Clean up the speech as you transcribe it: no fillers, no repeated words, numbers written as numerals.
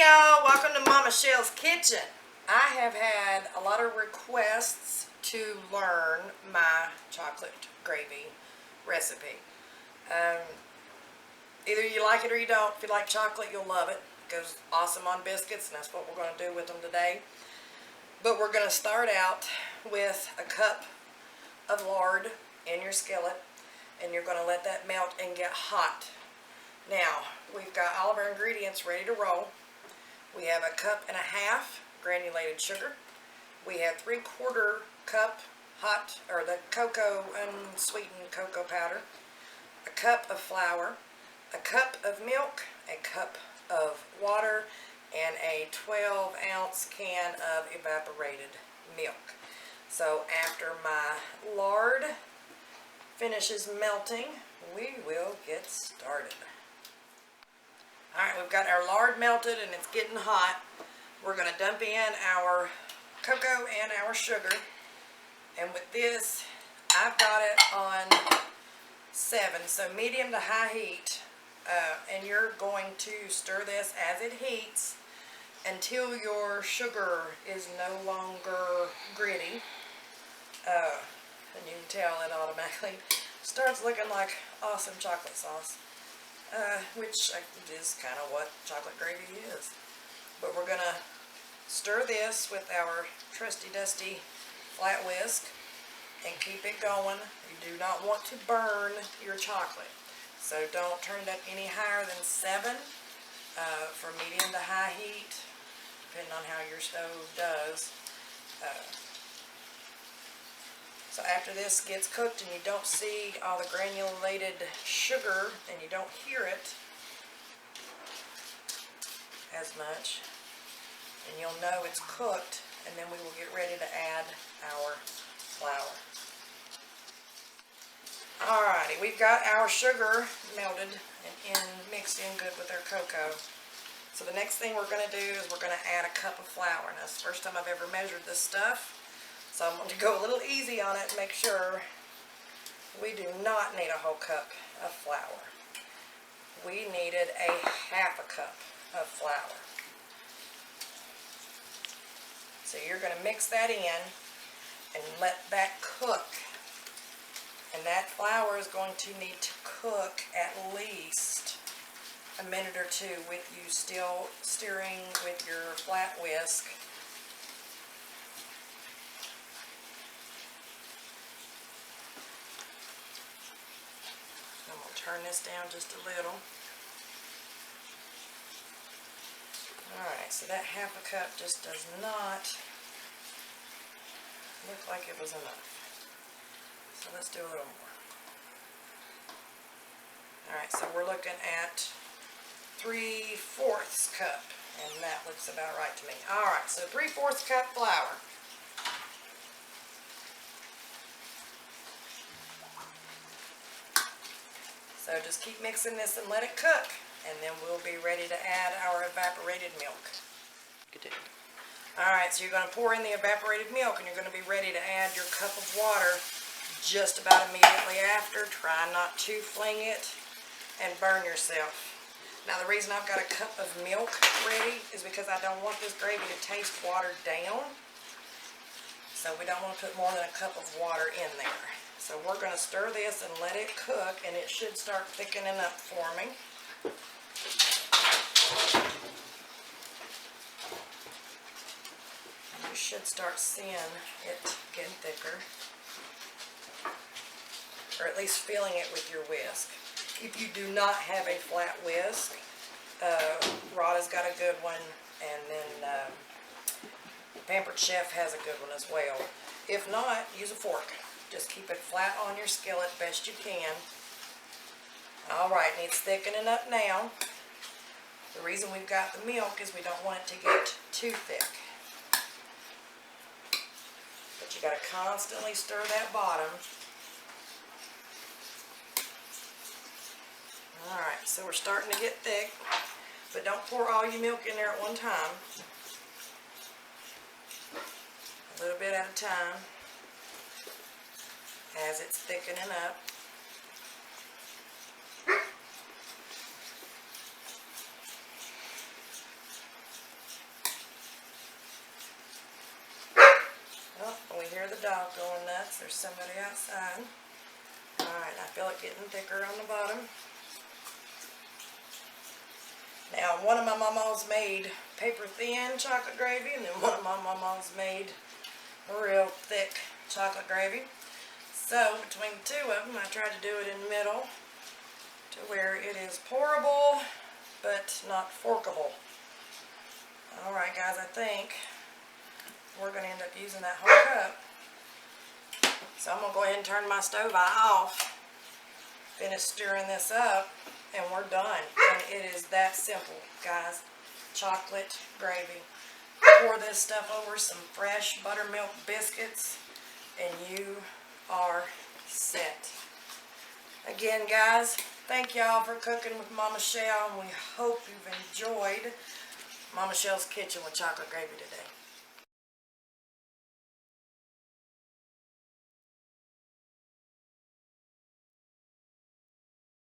y'all, welcome to Mama Shell's Kitchen. I have had a lot of requests to learn my chocolate gravy recipe. Either you like it or you don't. If you like chocolate, you'll love it. It goes awesome on biscuits, and that's what we're going to do with them today. But we're going to start out with a cup of lard in your skillet, and you're going to let that melt and get hot. Now, we've got all of our ingredients ready to roll. We have 1.5 cups granulated sugar. We have 3/4 cup the cocoa, unsweetened cocoa powder, 1 cup of flour, 1 cup of milk, 1 cup of water, and a 12-ounce can of evaporated milk. So after my lard finishes melting, we will get started. Alright, we've got our lard melted and it's getting hot. We're going to dump in our cocoa and our sugar. And with this, I've got it on 7, so medium to high heat. And you're going to stir this as it heats until your sugar is no longer gritty. And you can tell it automatically starts looking like awesome chocolate sauce. Which is kind of what chocolate gravy is. But we're going to stir this with our trusty dusty flat whisk and keep it going. You do not want to burn your chocolate. So don't turn it up any higher than 7 for medium to high heat, depending on how your stove does. So after this gets cooked and you don't see all the granulated sugar and you don't hear it as much, and you'll know it's cooked, and then we will get ready to add our flour. Alrighty, we've got our sugar melted and mixed in good with our cocoa. So the next thing we're going to do is we're going to add 1 cup of flour. Now, it's the first time I've ever measured this stuff. So I'm going to go a little easy on it and make sure we do not need a whole cup of flour. We needed 1/2 cup of flour. So you're going to mix that in and let that cook. And that flour is going to need to cook at least a minute or 2 with you still stirring with your flat whisk. Turn this down just a little. Alright, so that 1/2 cup just does not look like it was enough. So let's do a little more. Alright, so we're looking at 3/4 cup, and that looks about right to me. Alright, so 3/4 cup flour. So just keep mixing this and let it cook, and then we'll be ready to add our evaporated milk. Alright, so you're going to pour in the evaporated milk, and you're going to be ready to add your cup of water just about immediately after. Try not to fling it and burn yourself. Now the reason I've got a cup of milk ready is because I don't want this gravy to taste watered down. So we don't want to put more than a cup of water in there. So we're going to stir this and let it cook, and it should start thickening up for me. You should start seeing it getting thicker, or at least feeling it with your whisk. If you do not have a flat whisk, Rhoda's got a good one, and then Pampered Chef has a good one as well. If not, use a fork. Just keep it flat on your skillet best you can. Alright, and it's thickening up now. The reason we've got the milk is we don't want it to get too thick. But you got to constantly stir that bottom. Alright, so we're starting to get thick, but don't pour all your milk in there at one time. A little bit at a time as it's thickening up. dog going nuts. There's somebody outside. Alright, I feel it getting thicker on the bottom. Now, one of my mamas made paper thin chocolate gravy, and then one of my mamas made real thick chocolate gravy. So, between the two of them, I tried to do it in the middle to where it is pourable, but not forkable. Alright guys, I think we're going to end up using that whole cup. So I'm going to go ahead and turn my stove off, finish stirring this up, and we're done. And it is that simple, guys. Chocolate gravy. Pour this stuff over some fresh buttermilk biscuits, and you are set. Again, guys, thank y'all for cooking with Mama Shell, and we hope you've enjoyed Mama Shell's Kitchen with chocolate gravy today.